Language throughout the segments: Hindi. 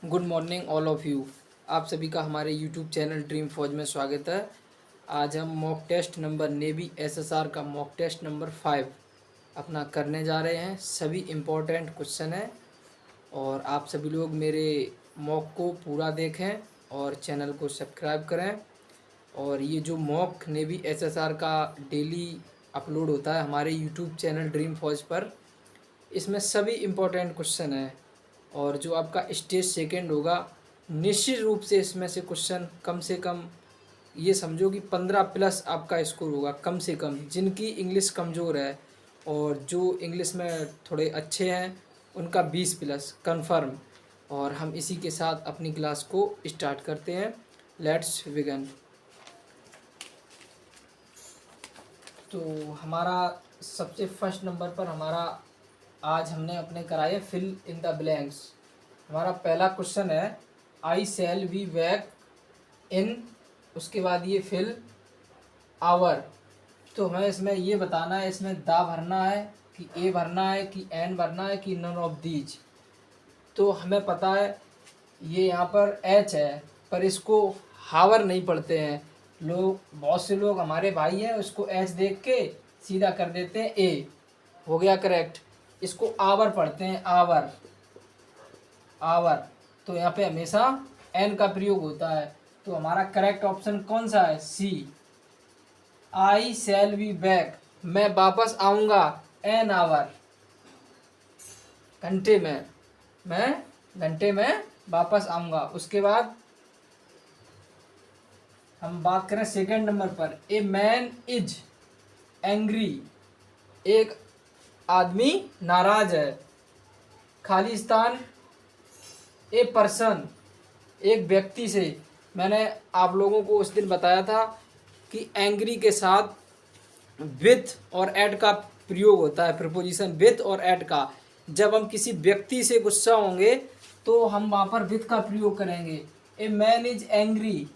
Good morning all of you. आप सभी का हमारे यूट्यूब चैनल ड्रीम फौज में स्वागत है। आज हम mock test number navy SSR का मॉक टेस्ट नंबर 5 अपना करने जा रहे हैं। सभी इम्पोर्टेंट क्वेश्चन हैं और आप सभी लोग मेरे मॉक को पूरा देखें और चैनल को सब्सक्राइब करें। और ये जो मॉक नेवी एसएसआर का डेली अपलोड होता है हमारे यूट्यूब चैनल ड्रीम फौज पर, इसमें सभी इम्पोर्टेंट क्वेश्चन हैं। और जो आपका स्टेज सेकंड होगा, निश्चित रूप से इसमें से क्वेश्चन कम से कम ये समझो कि 15 प्लस आपका स्कोर होगा कम से कम। जिनकी इंग्लिश कमज़ोर है और जो इंग्लिश में थोड़े अच्छे हैं उनका 20 प्लस कंफर्म। और हम इसी के साथ अपनी क्लास को स्टार्ट करते हैं। Let's begin. तो हमारा सबसे फर्स्ट नंबर पर हमारा आज हमने अपने कराए फिल इन द ब्लैंक्स। हमारा पहला क्वेश्चन है आई शैल बी बैक इन, उसके बाद ये फिल आवर। तो हमें इसमें ये बताना है, इसमें दा भरना है कि ए भरना है कि एन भरना है कि नन ऑफ दीज। तो हमें पता है ये यहाँ पर एच है, पर इसको हावर नहीं पढ़ते हैं लोग। बहुत से लोग हमारे भाई हैं उसको एच देख के सीधा कर देते हैं ए। हो गया करेक्ट। इसको आवर पढ़ते हैं, आवर आवर। तो यहाँ पे हमेशा एन का प्रयोग होता है। तो हमारा करेक्ट ऑप्शन कौन सा है? सी, आई शैल बी बैक, मैं वापस आऊँगा एन आवर, घंटे में, मैं घंटे में वापस आऊँगा। उसके बाद हम बात करें सेकंड नंबर पर, ए मैन इज एंग्री, एक आदमी नाराज है। खालिस्तान, ए पर्सन, एक व्यक्ति से। मैंने आप लोगों को उस दिन बताया था कि एंग्री के साथ विथ और एट का प्रयोग होता है, प्रीपोजिशन विथ और एट का। जब हम किसी व्यक्ति से गुस्सा होंगे तो हम वहाँ पर विथ का प्रयोग करेंगे। ए man is angry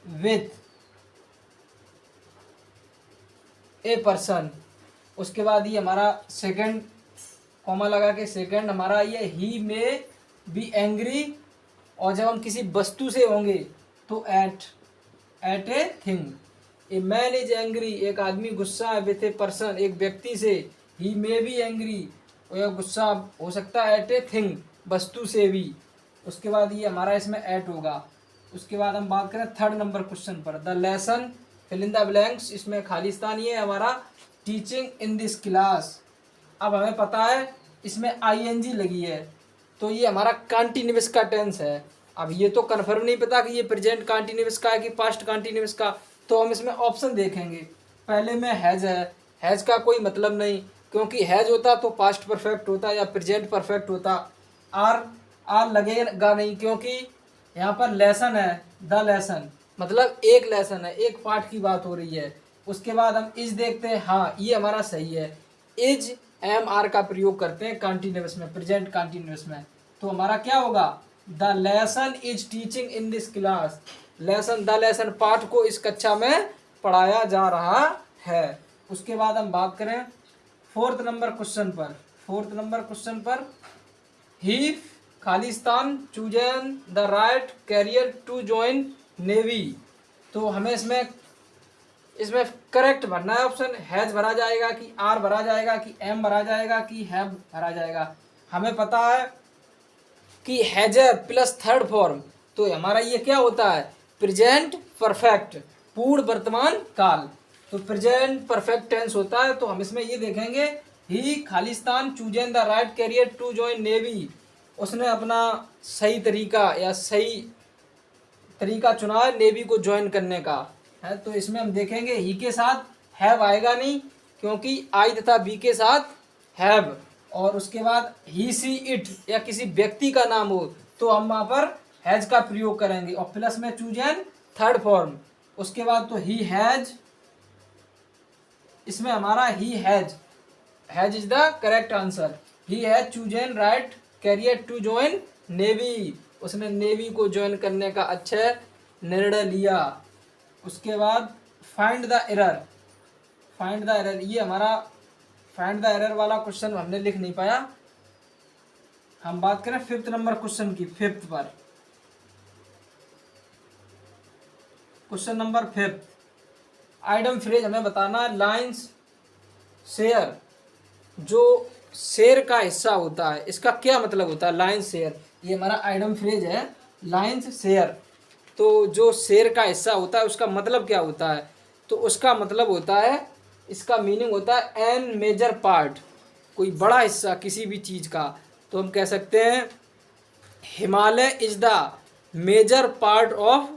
with a person. उसके बाद ये हमारा सेकंड कॉमा लगा के सेकंड हमारा ये ही में बी एंग्री। और जब हम किसी वस्तु से होंगे तो at a thing. A man is angry, एक आदमी गुस्सा है, विथ ए पर्सन, एक व्यक्ति से। ही मे बी एंग्री, और गुस्सा हो सकता है एट ए थिंग, वस्तु से भी। उसके बाद ये हमारा इसमें एट होगा। उसके बाद हम बात करें थर्ड नंबर क्वेश्चन पर, the lesson fill in the blanks. इसमें खालिस्तान ये हमारा टीचिंग इन दिस क्लास। अब हमें पता है इसमें आईएनजी लगी है तो ये हमारा कॉन्टिन्यूअस का टेंस है। अब ये तो कन्फर्म नहीं पता कि ये प्रेजेंट कॉन्टिन्यूअस का है कि पास्ट कॉन्टिन्यूअस का, तो हम इसमें ऑप्शन देखेंगे। पहले में हैज है, हैज का कोई मतलब नहीं, क्योंकि हैज होता तो पास्ट परफेक्ट होता या प्रेजेंट परफेक्ट होता। आर आर लगेगा नहीं, क्योंकि यहाँ पर लेसन है, द लेसन, मतलब एक लेसन है, एक पाठ की बात हो रही है। उसके बाद हम इज देखते हैं, हाँ ये हमारा सही है। इज एम आर का प्रयोग करते हैं कॉन्टिन्यूअस में, प्रेजेंट कॉन्टिन्यूअस में। तो हमारा क्या होगा? The lesson is teaching in this class. Lesson, the lesson, पाठ को इस कक्षा में पढ़ाया जा रहा है। उसके बाद हम बात करें फोर्थ नंबर क्वेश्चन पर। फोर्थ नंबर क्वेश्चन पर, ही खालिस्तान chosen the right career to join navy. तो हमें इसमें करेक्ट भरना है ऑप्शन। हैज भरा जाएगा कि आर भरा जाएगा कि एम भरा जाएगा कि हैव भरा जाएगा। हमें पता है कि हैजर प्लस थर्ड फॉर्म, तो हमारा ये क्या होता है? प्रेजेंट परफेक्ट, पूर्ण वर्तमान काल। तो प्रेजेंट परफेक्ट टेंस होता है। तो हम इसमें ये देखेंगे, ही खालिस्तान chosen the right career to join navy. उसने अपना सही तरीका या सही तरीका चुना है नेवी को ज्वाइन करने का है। तो इसमें हम देखेंगे ही के साथ हैव आएगा नहीं, क्योंकि आई तथा बी के साथ हैव। और उसके बाद ही सी इट या किसी व्यक्ति का नाम हो तो हम वहाँ पर हैज का प्रयोग करेंगे, और प्लस में चूजन थर्ड फॉर्म। उसके बाद तो ही हैज, इसमें हमारा he has is the correct answer. He has chosen right career to join navy, उसने नेवी को ज्वाइन करने का अच्छा निर्णय लिया। उसके बाद find the error, find the error, ये हमारा फाइंड द एरर वाला क्वेश्चन हमने लिख नहीं पाया। हम बात करें फिफ्थ नंबर क्वेश्चन की, फिफ्थ पर, question number fifth. Item phrase हमें बताना है लाइंस शेयर, जो शेर का हिस्सा होता है इसका क्या मतलब होता है, लाइंस शेयर। ये हमारा आइटम फ्रेज है, लाइंस शेयर। तो जो शेर का हिस्सा होता है उसका मतलब क्या होता है, तो उसका मतलब होता है, इसका मीनिंग होता है एन मेजर पार्ट, कोई बड़ा हिस्सा किसी भी चीज़ का। तो हम कह सकते हैं Himalaya is the major part of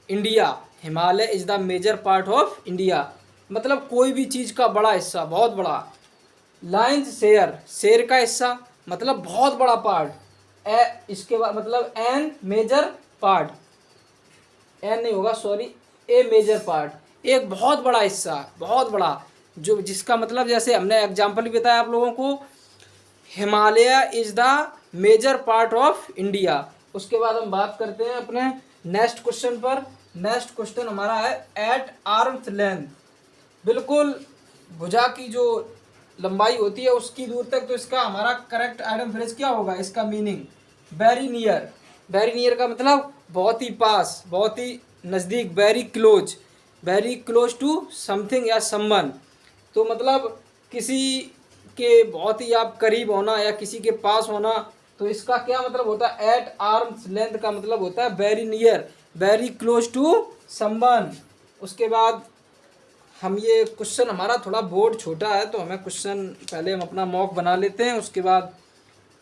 India, Himalaya is the major part of India, मतलब कोई भी चीज़ का बड़ा हिस्सा, बहुत बड़ा। लाइन्स शेयर, शेर का हिस्सा मतलब बहुत बड़ा पार्ट। इसके बाद मतलब एन मेजर पार्ट, एन नहीं होगा सॉरी, ए मेजर पार्ट, एक बहुत बड़ा हिस्सा, बहुत बड़ा, जो जिसका मतलब जैसे हमने एग्जाम्पल भी बताया आप लोगों को, Himalaya is the major part of India. उसके बाद हम बात करते हैं अपने नेक्स्ट क्वेश्चन पर। नेक्स्ट क्वेश्चन हमारा है एट आर्म्स लेंथ, बिल्कुल भुजा की जो लंबाई होती है उसकी दूर तक। तो इसका हमारा करेक्ट आइटम फ्रेज क्या होगा, इसका meaning very near. Very near का मतलब बहुत ही पास, बहुत ही नज़दीक, वेरी क्लोज टू समथिंग या समवन। तो मतलब किसी के बहुत ही आप करीब होना या किसी के पास होना। तो इसका क्या मतलब होता है, एट आर्म्स लेंथ का मतलब होता है very near, very close to someone. उसके बाद हम ये क्वेश्चन, हमारा थोड़ा बोर्ड छोटा है तो हमें क्वेश्चन पहले हम अपना मॉक बना लेते हैं, उसके बाद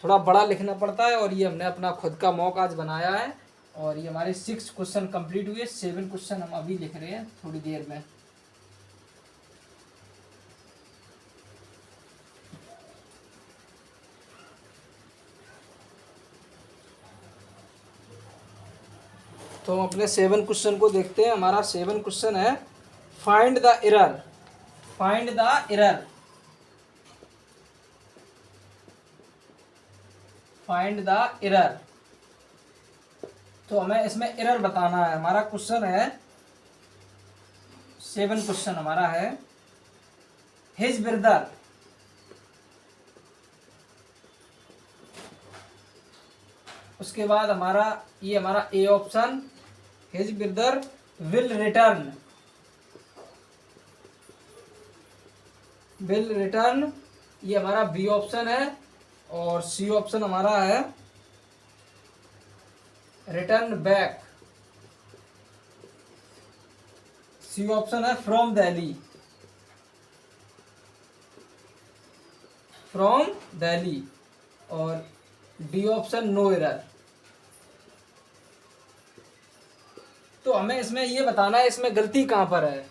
थोड़ा बड़ा लिखना पड़ता है। और ये हमने अपना खुद का मॉक आज बनाया है। और ये हमारे 6 क्वेश्चन कंप्लीट हुए, 7 क्वेश्चन हम अभी लिख रहे हैं थोड़ी देर में। तो हम अपने 7 क्वेश्चन को देखते हैं। हमारा 7 क्वेश्चन है find the error, find the error, find the error. तो हमें इसमें एरर बताना है। हमारा क्वेश्चन है 7 क्वेश्चन हमारा है हिज ब्रदर, उसके बाद हमारा ये हमारा A option, his brother will return, will return, ये हमारा बी ऑप्शन है। और सी ऑप्शन हमारा है रिटर्न बैक, सी ऑप्शन है फ्रॉम दिल्ली, फ्रॉम दिल्ली। और डी ऑप्शन नो एरर। तो हमें इसमें ये बताना है इसमें गलती कहाँ पर है।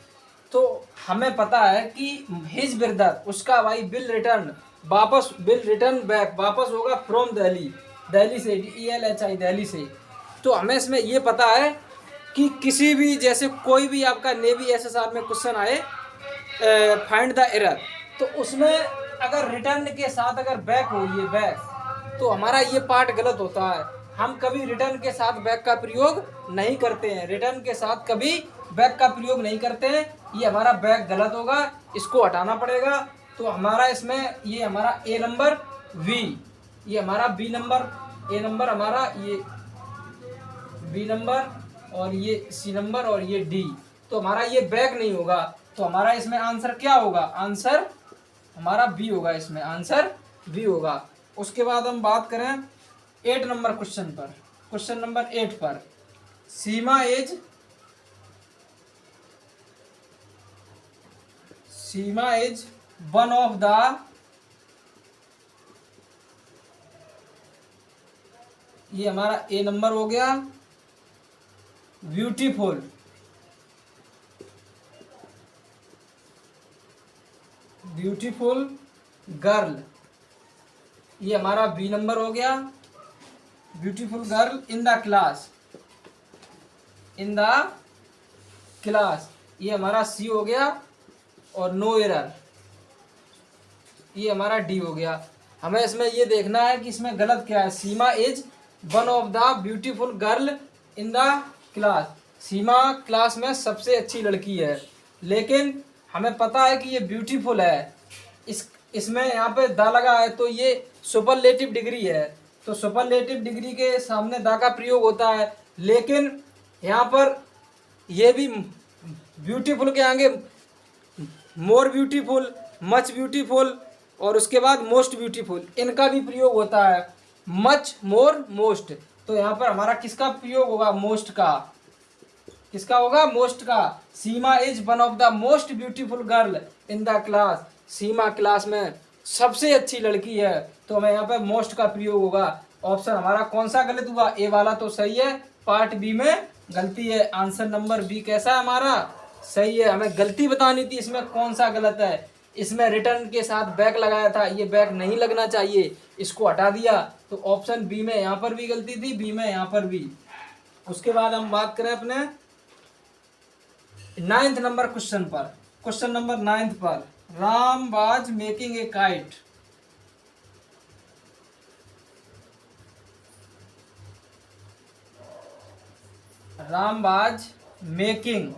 तो हमें पता है कि हिज ब्रदर, उसका भाई बिल रिटर्न, वापस बिल रिटर्न बैक, वापस होगा फ्रॉम दिल्ली, दिल्ली से, DELHI दिल्ली से। तो हमें इसमें ये पता है कि किसी भी, जैसे कोई भी आपका नेवी SSR में क्वेश्चन आए फाइंड द एरर, तो उसमें अगर रिटर्न के साथ अगर बैक हो, ये बैक, तो हमारा ये पार्ट गलत होता है। हम कभी रिटर्न के साथ बैक का प्रयोग नहीं करते हैं, रिटर्न के साथ कभी बैक का प्रयोग नहीं करते हैं। ये हमारा बैक गलत होगा, इसको हटाना पड़ेगा। तो हमारा इसमें ये हमारा ए नंबर, वी, ये हमारा बी नंबर, ए नंबर हमारा, ये बी नंबर, और ये सी नंबर, और ये डी। तो हमारा ये बैक नहीं होगा। तो हमारा इसमें आंसर क्या होगा, आंसर हमारा बी होगा, इसमें आंसर बी होगा। उसके बाद हम बात करें 8 नंबर क्वेश्चन पर, क्वेश्चन नंबर 8 पर, Seema is, Seema is one of the, ये हमारा ए नंबर हो गया, ब्यूटीफुल, ब्यूटीफुल गर्ल, ये हमारा बी नंबर हो गया, beautiful girl in the class, in the class, ये हमारा सी हो गया। और नो एरर, ये हमारा डी हो गया। हमें इसमें ये देखना है कि इसमें गलत क्या है। Seema is one of the beautiful girl in the class, Seema class में सबसे अच्छी लड़की है, लेकिन हमें पता है कि ये ब्यूटीफुल है। इसमें यहाँ पे द लगा है तो ये सुपरलेटिव डिग्री है, तो सुपरलेटिव डिग्री के सामने द का प्रयोग होता है। लेकिन यहाँ पर ये भी ब्यूटीफुल के आगे मोर ब्यूटीफुल, मच ब्यूटीफुल और उसके बाद मोस्ट ब्यूटीफुल, इनका भी प्रयोग होता है। मच, मोर, मोस्ट। तो यहाँ पर हमारा किसका प्रयोग होगा? मोस्ट का। किसका होगा? मोस्ट का। Seema is one of the most beautiful girl in the class. Seema class में सबसे अच्छी लड़की है, तो हमें यहाँ पे मोस्ट का प्रयोग होगा। ऑप्शन हमारा कौन सा गलत हुआ? ए वाला तो सही है, पार्ट बी में गलती है। आंसर नंबर बी कैसा है हमारा? सही है। हमें गलती बतानी थी इसमें कौन सा गलत है। इसमें रिटर्न के साथ बैक लगाया था, ये बैक नहीं लगना चाहिए, इसको हटा दिया। तो ऑप्शन बी में यहाँ पर भी गलती थी, बी में यहाँ पर भी। उसके बाद हम बात करें अपने 9th नंबर क्वेश्चन पर। क्वेश्चन नंबर 9 पर, Ram was making a kite. Ram was making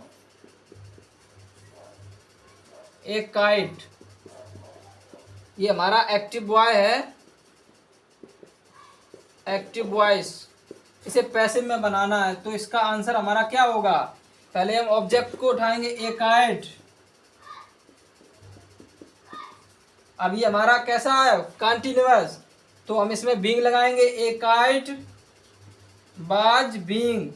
a kite. ये हमारा एक्टिव बॉय है, एक्टिव वॉइस। इसे पैसिव में बनाना है, तो इसका आंसर हमारा क्या होगा? पहले हम ऑब्जेक्ट को उठाएंगे, ए काइट। अब ये हमारा कैसा है? कंटिन्यूअस, तो हम इसमें बीइंग लगाएंगे, ए काइट वाज बीइंग।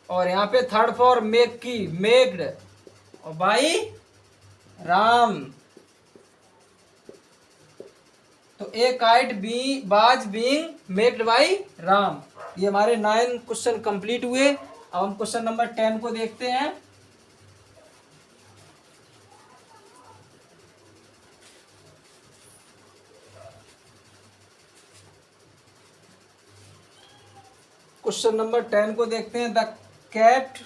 और यहाँ पे थर्ड फॉर मेक की, मेक्ड, और बाई राम। तो a kite be was being maked by Ram. ये हमारे 9 क्वेश्चन कंप्लीट हुए। अब हम क्वेश्चन नंबर 10 को देखते हैं। क्वेश्चन नंबर 10 को देखते हैं। The cat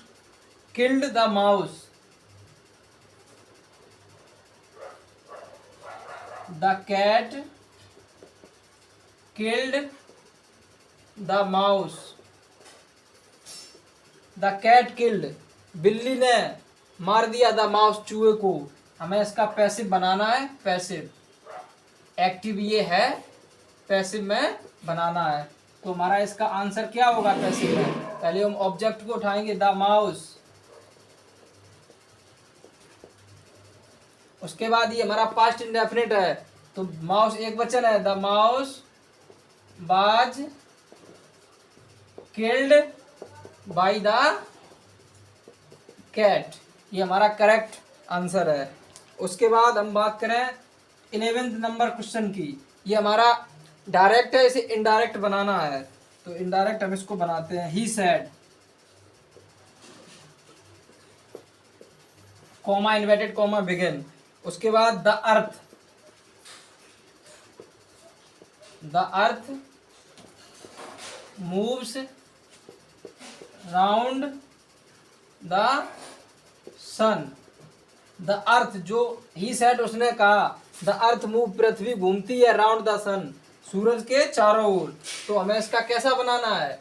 killed the mouse. The cat killed the mouse. The cat killed, बिल्ली ने मार दिया द माउस, चूहे को। हमें इसका पैसिव बनाना है, पैसिव। एक्टिव ये है, पैसिव में बनाना है। तो हमारा इसका आंसर क्या होगा पैसिव में? पहले हम ऑब्जेक्ट को उठाएंगे, द माउस। उसके बाद ये हमारा पास्ट इंडेफिनिट है, तो माउस एक वचन है, the mouse was killed by the cat. ये हमारा करेक्ट आंसर है। उसके बाद हम बात करें 11th नंबर क्वेश्चन की। ये हमारा डायरेक्ट है, इसे इनडायरेक्ट बनाना है, तो इनडायरेक्ट हम इसको बनाते हैं। He said, comma inverted comma begin. उसके बाद the earth, the earth moves round the sun. The earth, जो ही सेड उसने कहा, द अर्थ मूव, पृथ्वी घूमती है राउंड द सन, सूरज के चारों ओर। तो हमें इसका कैसा बनाना है?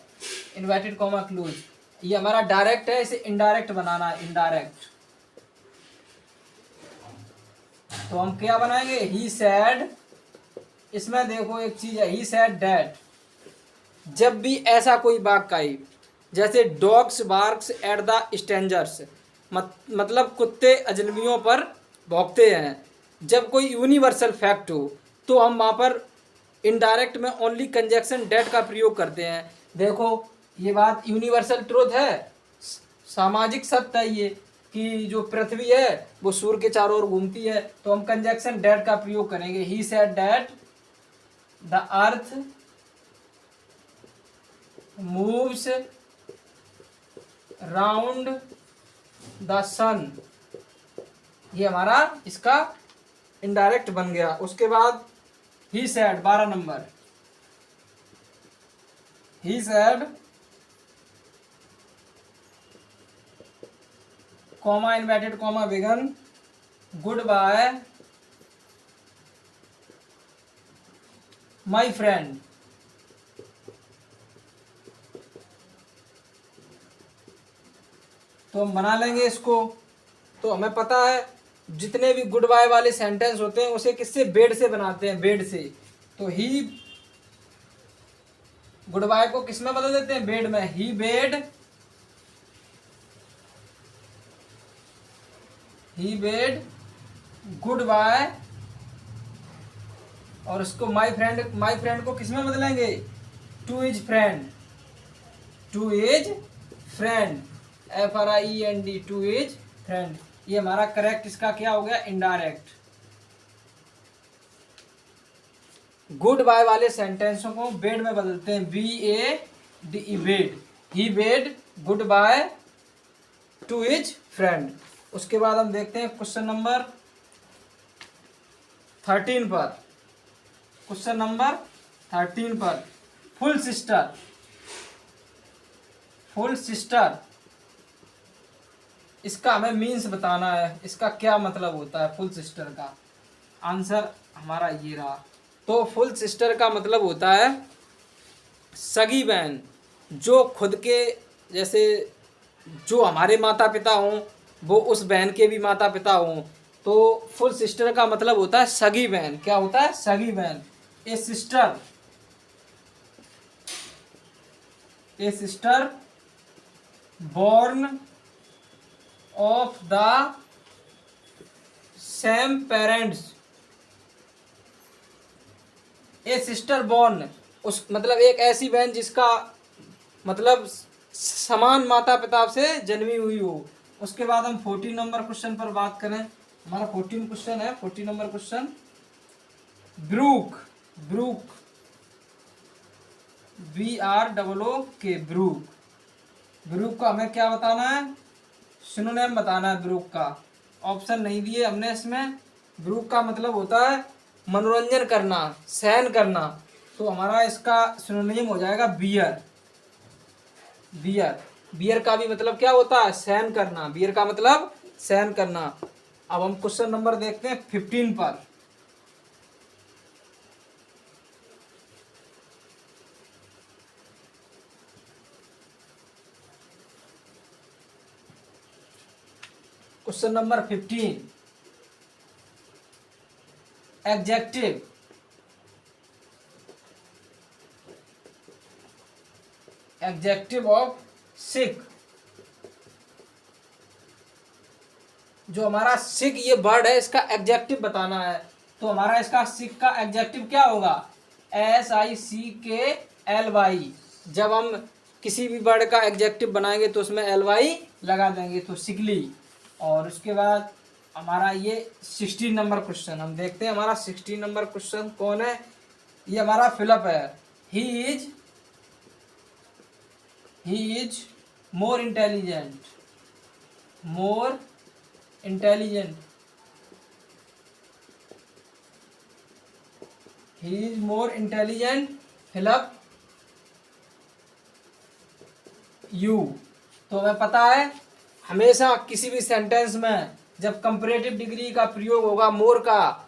Inverted comma close. ये हमारा डायरेक्ट है, इसे इनडायरेक्ट बनाना है, इनडायरेक्ट। तो हम क्या बनाएंगे? He said. इसमें देखो एक चीज है, ही सेड डैट। जब भी ऐसा कोई वाक्य आए, जैसे dogs barks at the strangers, मतलब कुत्ते अजनबियों पर भौंकते हैं। जब कोई यूनिवर्सल फैक्ट हो, तो हम वहाँ पर इनडायरेक्ट में ओनली कंजक्शन डेट का प्रयोग करते हैं। देखो ये बात यूनिवर्सल ट्रूथ है, सामाजिक सत्य है ये, कि जो पृथ्वी है वो सूर्य के चारों ओर घूमती है, तो हम कंजक्शन डेट का प्रयोग करेंगे। He said that the earth moves round the sun. ये हमारा इसका इनडायरेक्ट बन गया। उसके बाद he said 12 number, he said comma inverted comma began good bye my friend. तो हम बना लेंगे इसको। तो हमें पता है जितने भी गुड बाय वाले सेंटेंस होते हैं उसे किससे? बेड से बनाते हैं, बेड से। तो ही, गुड बाय को किस में बदल देते हैं? बेड में। ही बेड गुड बाय, और उसको माई फ्रेंड को किस में बदलेंगे? Two is friend. FRIEND, two is friend. ये हमारा करेक्ट इसका क्या हो गया? इनडायरेक्ट। गुड बाय वाले सेंटेंसों को बेड में बदलते हैं, BADE, bed. He bed good by two is friend. उसके बाद हम देखते हैं क्वेश्चन नंबर 13 पर। क्वेश्चन नंबर 13 पर, फुल सिस्टर, इसका हमें मीन्स बताना है, इसका क्या मतलब होता है फुल सिस्टर का। आंसर हमारा ये रहा। तो फुल सिस्टर का मतलब होता है सगी बहन, जो खुद के जैसे जो हमारे माता पिता हों वो उस बहन के भी माता पिता हों। तो फुल सिस्टर का मतलब होता है सगी बहन। क्या होता है? सगी बहन। A sister born of the same parents। A sister born, उस मतलब एक ऐसी बहन जिसका मतलब समान माता पिता से जन्मी हुई हो। उसके बाद हम 14 नंबर क्वेश्चन पर बात करें। हमारा 14 क्वेश्चन है, 14 number question, Brook BROOK, Brook का हमें क्या बताना है? सिनोनिम बताना है ब्रूक का। ऑप्शन नहीं दिए हमने इसमें। ब्रूक का मतलब होता है मनोरंजन करना, सहन करना। तो हमारा इसका सिनोनिम हो जाएगा बियर का भी मतलब क्या होता है? सहन करना। बियर का मतलब सहन करना। अब हम क्वेश्चन नंबर देखते हैं 15 पर। क्वेश्चन नंबर 15, एग्जेक्टिव ऑफ सिक। जो हमारा सिक ये वर्ड है इसका एग्जेक्टिव बताना है। तो हमारा इसका सिक का एग्जेक्टिव क्या होगा? SICKLY। जब हम किसी भी वर्ड का एग्जेक्टिव बनाएंगे तो उसमें LY लगा देंगे, तो सिकली। और उसके बाद हमारा ये 16 नंबर क्वेश्चन हम देखते हैं। हमारा 16 नंबर क्वेश्चन कौन है? ये हमारा फिलअप है। He is more intelligent, he is more intelligent, fill up you. तो हमें पता है हमेशा किसी भी सेंटेंस में जब कंपैरेटिव डिग्री का प्रयोग होगा मोर का,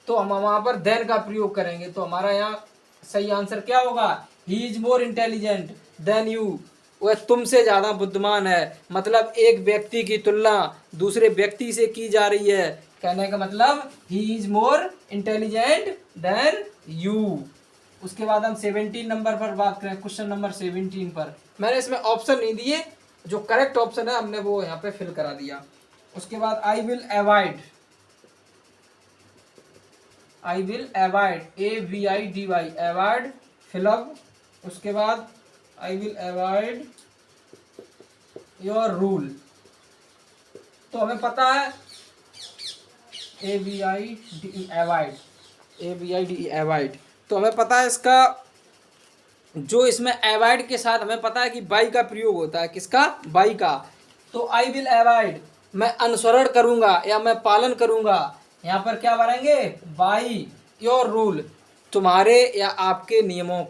तो हम वहां पर देन का प्रयोग करेंगे। तो हमारा यहाँ सही आंसर क्या होगा? He is more intelligent then you. वह तुमसे ज्यादा बुद्धिमान है। मतलब एक व्यक्ति की तुलना दूसरे व्यक्ति से की जा रही है। कहने का मतलब he is more intelligent then you. उसके बाद हम 17 नंबर पर बात करें। क्वेश्चन नंबर 17 पर मैंने इसमें ऑप्शन नहीं दिए, जो करेक्ट ऑप्शन है हमने वो यहाँ पे फिल करा दिया। उसके बाद I will avoid, AVIDY, avoid fill up. उसके बाद I will avoid your rule. तो हमें पता है AVIDE अवॉइड। तो हमें पता है इसका जो इसमें अवॉइड के साथ हमें पता है कि बाई का प्रयोग होता है। किसका? बाई का। तो आई विल अवॉइड, मैं अनुसरण करूंगा या मैं पालन करूंगा। यहाँ पर क्या बनाएंगे? बाई योर रूल, तुम्हारे या आपके नियमों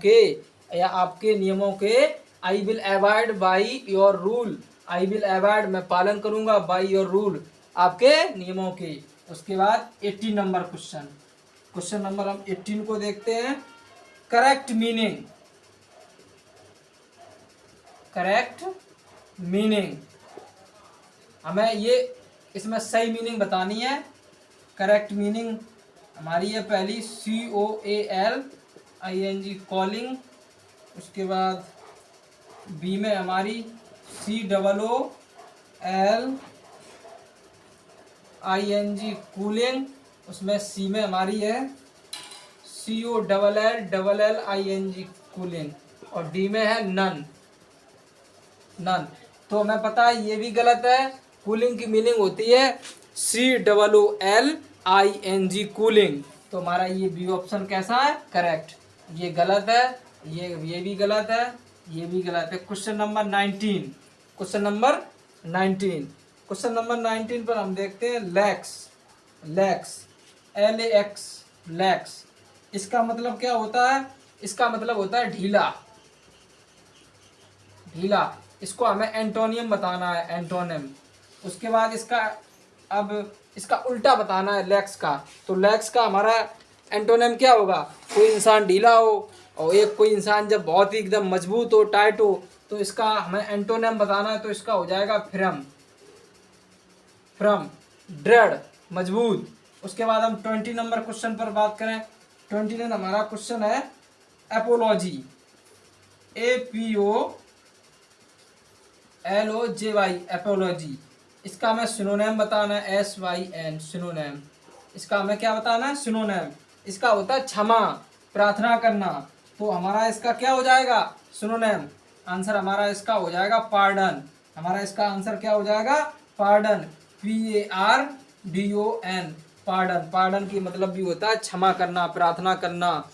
के, I will avoid by your rule. I will avoid, मैं पालन करूंगा, बाई योर रूल, आपके नियमों के। उसके बाद 18 नंबर क्वेश्चन नंबर हम 18 को देखते हैं। करेक्ट मीनिंग, हमें ये इसमें सही मीनिंग बतानी है। करेक्ट मीनिंग हमारी है पहली COAL ING कॉलिंग, उसके बाद बी में हमारी COOLING कूलिंग, उसमें सी में हमारी है COLLING कूलिंग, और डी में है नन। नन तो हमें पता है ये भी गलत है। कूलिंग की मीनिंग होती है COOLING कूलिंग। तो हमारा ये बी ऑप्शन कैसा है? करेक्ट। ये गलत है, ये भी गलत है, ये भी गलत है। Question number 19, question number 19, question number 19 पर हम देखते हैं लैक्स। लैक्स LAX लैक्स, इसका मतलब क्या होता है? इसका मतलब होता है ढीला। ढीला, इसको हमें एंटोनियम बताना है, एंटोनिम। उसके बाद इसका उल्टा बताना है लैक्स का। तो लैक्स का हमारा एंटोनिम क्या होगा? कोई इंसान ढीला हो और कोई इंसान जब बहुत ही एकदम मजबूत हो, टाइट हो, तो इसका हमें एंटोनिम बताना है। तो इसका हो जाएगा फ्रम। फ्रम, ड्रेड, मजबूत। उसके बाद हम 20 नंबर क्वेश्चन पर बात करें। 29 हमारा क्वेश्चन है एपोलॉजी, APOLOGY, एपोलॉजी। इसका हमें सिनोनिम बताना है, SYN, सिनोनिम। इसका हमें क्या बताना है? सिनोनिम। इसका होता है क्षमा, प्रार्थना करना। तो हमारा इसका क्या हो जाएगा? सिनोनिम। आंसर हमारा इसका हो जाएगा पार्डन। हमारा इसका आंसर क्या हो जाएगा? Pardon, PARDON, pardon. पार्डन की मतलब भी होता है क्षमा करना, प्रार्थना करना।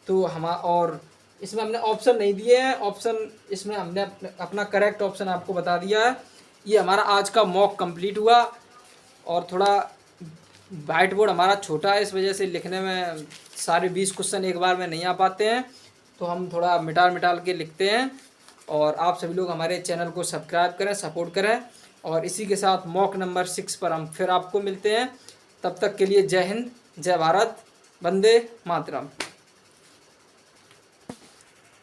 तो और इसमें हमने ऑप्शन नहीं दिए हैं, ऑप्शन इसमें हमने अपना करेक्ट ऑप्शन आपको बता दिया है। ये हमारा आज का मॉक कंप्लीट हुआ, और थोड़ा वाइट बोर्ड हमारा छोटा है, इस वजह से लिखने में सारे 20 क्वेश्चन एक बार में नहीं आ पाते हैं, तो हम थोड़ा मिटाल के लिखते हैं। और आप सभी लोग हमारे चैनल को सब्सक्राइब करें, सपोर्ट करें, और इसी के साथ मॉक नंबर 6 पर हम फिर आपको मिलते हैं। तब तक के लिए जय हिंद, जय भारत, वंदे मातरम।